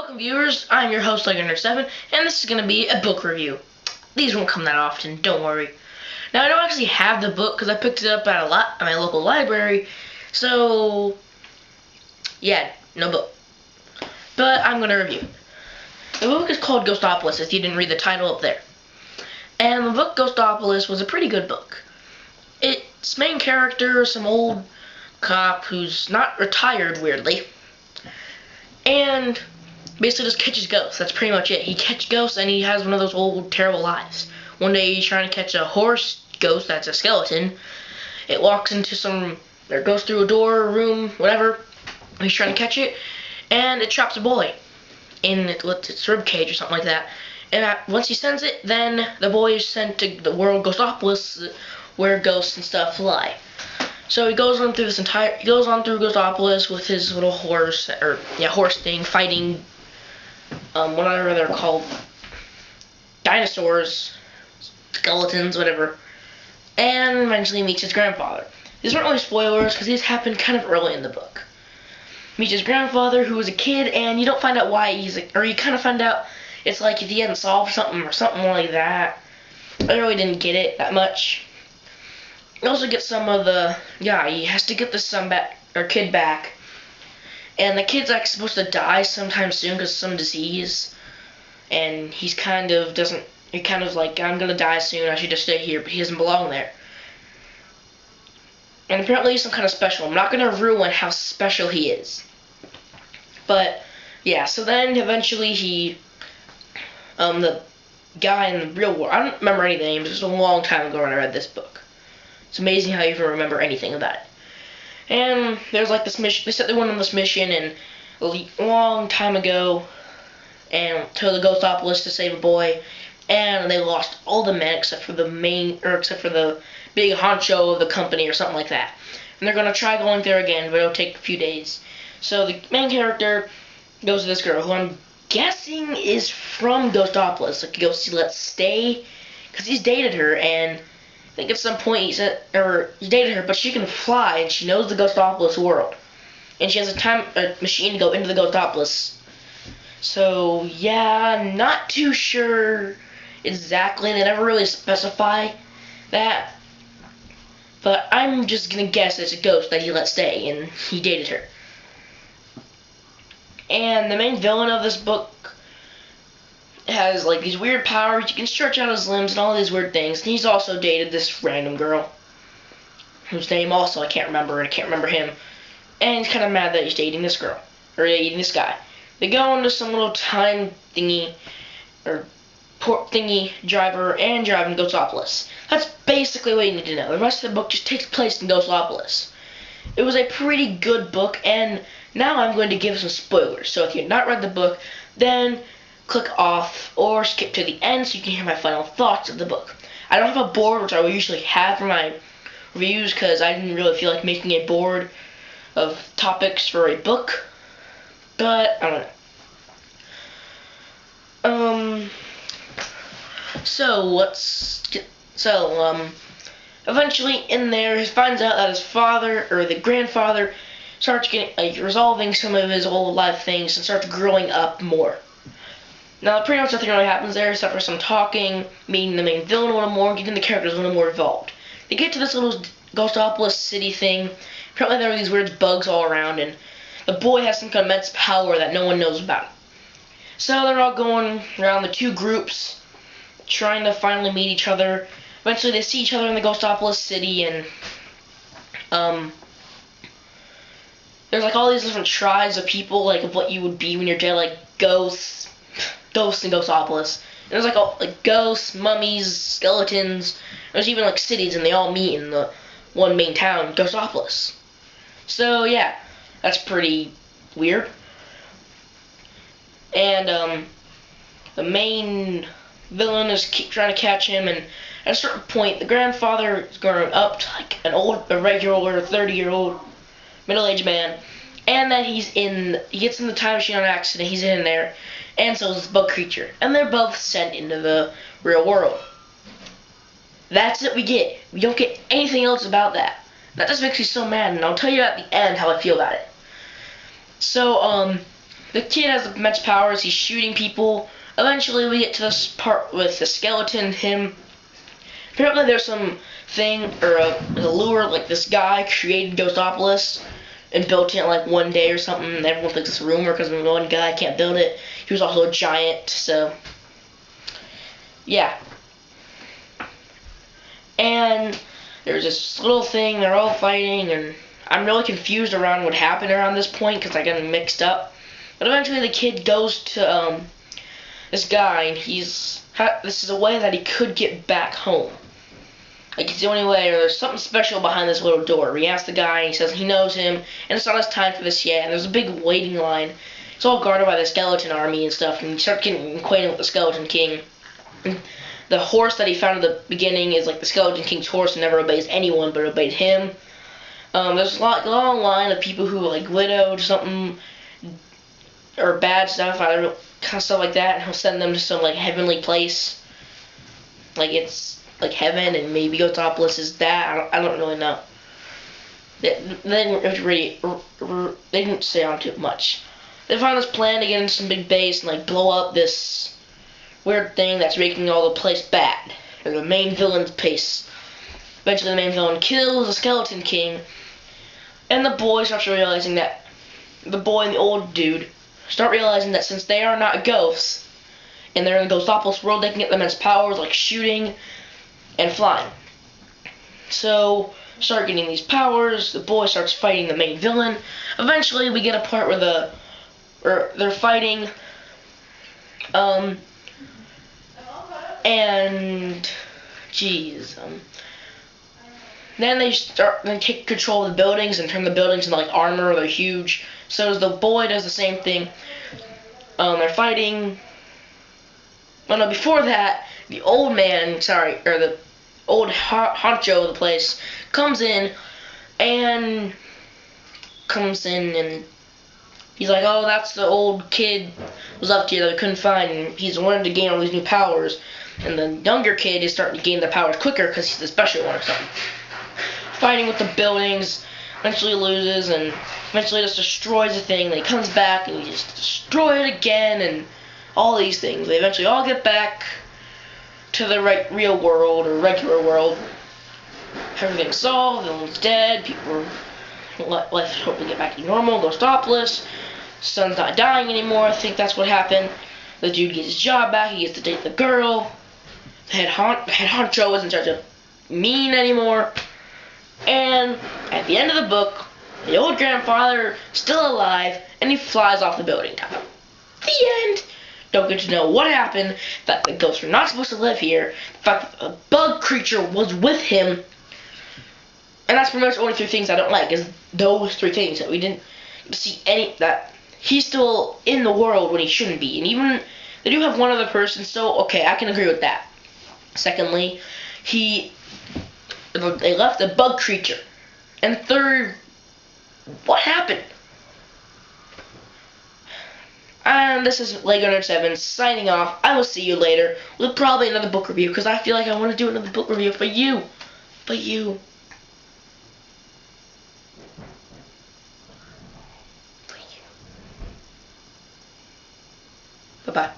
Welcome viewers, I'm your host Legender7, and this is going to be a book review. These won't come that often, don't worry. Now I don't actually have the book because I picked it up at my local library, so yeah, no book. But I'm going to review it. The book is called Ghostoblis, if you didn't read the title up there. And the book Ghostoblis was a pretty good book. Its main character is some old cop who's not retired, weirdly, and basically just catches ghosts. That's pretty much it. He catches ghosts and he has one of those old terrible lives. One day he's trying to catch a horse ghost that's a skeleton. It walks into or goes through a door, room, whatever. He's trying to catch it, and it traps a boy in its rib cage or something like that. And once he sends it, then the boy is sent to the world Ghostoblis, where ghosts and stuff fly. So he goes on through Ghostoblis with his little horse thing, fighting whatever they're called, dinosaurs, skeletons, whatever, and eventually meets his grandfather. These aren't really spoilers because these happened kind of early in the book. Meets his grandfather, who was a kid, and you don't find out why or you kind of find out it's like if he hadn't solved something or something like that. I really didn't get it that much. You also get some of he has to get the kid back. And the kid's like supposed to die sometime soon because of some disease. And he's kind of like, I'm gonna die soon, I should just stay here, but he doesn't belong there. And apparently he's some kind of special. I'm not gonna ruin how special he is. But yeah, so then eventually the guy in the real world, I don't remember any names, it was a long time ago when I read this book. It's amazing how you even remember anything about it. And there's like this mission, they said they went on this mission a long time ago, and to the Ghostoblis to save a boy, and they lost all the men except for the big honcho of the company or something like that. And they're gonna try going there again, but it'll take a few days. So the main character goes to this girl, who I'm guessing is from Ghostoblis, like go see Let's Stay, because he's dated her, and I think at some point he dated her, but she can fly and she knows the Ghostoblis world, and she has a machine to go into the Ghostoblis. So yeah, not too sure exactly. They never really specify that, but I'm just gonna guess it's a ghost that he let stay and he dated her. And the main villain of this book has like these weird powers. You can stretch out his limbs and all these weird things. And he's also dated this random girl whose name also I can't remember, and I can't remember him. And he's kind of mad that he's dating this girl, or dating this guy. They go into some little time thingy, or port thingy driver, and driving Ghostoblis. That's basically what you need to know. The rest of the book just takes place in Ghostoblis. It was a pretty good book, and now I'm going to give some spoilers. So if you've not read the book, then click off or skip to the end so you can hear my final thoughts of the book. I don't have a board, which I would usually have for my reviews, because I didn't really feel like making a board of topics for a book, but I don't know. Eventually in there, he finds out that his father, or the grandfather, starts resolving some of his old life things and starts growing up more. Now, pretty much nothing really happens there except for some talking, meeting the main villain a little more, getting the characters a little more involved. They get to this little Ghostoblis city thing. Apparently there are these weird bugs all around, and the boy has some kind of immense power that no one knows about. So they're all going around the two groups, trying to finally meet each other. Eventually they see each other in the Ghostoblis city, and there's like all these different tribes of people, like of what you would be when you're dead, like ghosts and Ghostoblis. And there's like ghosts, mummies, skeletons. There's even like cities, and they all meet in the one main town, Ghostoblis. So yeah, that's pretty weird. And the main villain is trying to catch him, and at a certain point, the grandfather is growing up to like a regular 30-year-old middle-aged man, and that he gets in the time machine on accident. He's in there, and so is this bug creature, and they're both sent into the real world. That's it we get. We don't get anything else about that. That just makes me so mad, and I'll tell you at the end how I feel about it. So, the kid has immense powers. He's shooting people. Eventually, we get to this part with the skeleton, him. Apparently, there's some thing, or a lure, like this guy created Ghostoblis and built it in like one day or something. And everyone thinks it's a rumor because one guy can't build it. He was also a giant, so yeah. And there's this little thing, they're all fighting, and I'm really confused around what happened around this point because I got mixed up. But eventually the kid goes to this guy, and this is a way that he could get back home. Like, it's the only way, or there's something special behind this little door. He asks the guy, and he says he knows him, and it's not his time for this yet, and there's a big waiting line. It's all guarded by the skeleton army and stuff, and you start getting acquainted with the Skeleton King. And the horse that he found at the beginning is like the Skeleton King's horse and never obeys anyone but obeyed him. There's a long line of people who like widowed something or bad stuff, kind of stuff like that, and he'll send them to some like heavenly place. Like it's like heaven, and maybe Ghostoblis is that. I don't really know. They didn't say on too much. They find this plan to get into some big base and like blow up this weird thing that's making all the place bad. Or the main villain's base. Eventually the main villain kills the Skeleton King, and the boy starts realizing that the boy and the old dude start realizing that since they are not ghosts and they're in the Ghostoblis world, they can get immense powers like shooting and flying. So start getting these powers. The boy starts fighting the main villain. Eventually we get a part where they're fighting and then they take control of the buildings and turn the buildings into like armor. They're huge. So the boy does the same thing. They're fighting. Well, no, before that, the old man, or the old honcho of the place comes in and he's like, oh, that's the old kid who was left here that we couldn't find, and he's wanted to gain all these new powers. And the younger kid is starting to gain the powers quicker because he's the special one or something. Fighting with the buildings, eventually loses, and eventually just destroys the thing. Then he comes back and he just destroys it again, and all these things. They eventually all get back to the real world, or regular world. Everything's solved, no one's dead, people are left hoping to get back to normal. Ghostoblis, son's not dying anymore. I think that's what happened. The dude gets his job back, he gets to date the girl. The head honcho isn't such a mean anymore. And at the end of the book, the old grandfather is still alive, and he flies off the building top. The end. Don't get to know what happened, the fact that ghosts are not supposed to live here, the fact that a bug creature was with him. And that's pretty much the only three things I don't like, is those three things, that we didn't see that he's still in the world when he shouldn't be. And even, they do have one other person, so okay, I can agree with that. Secondly, they left a bug creature. And third, what happened? And this is Lego Nerd 7 signing off. I will see you later with probably another book review, because I feel like I want to do another book review for you. For you. Bye-bye.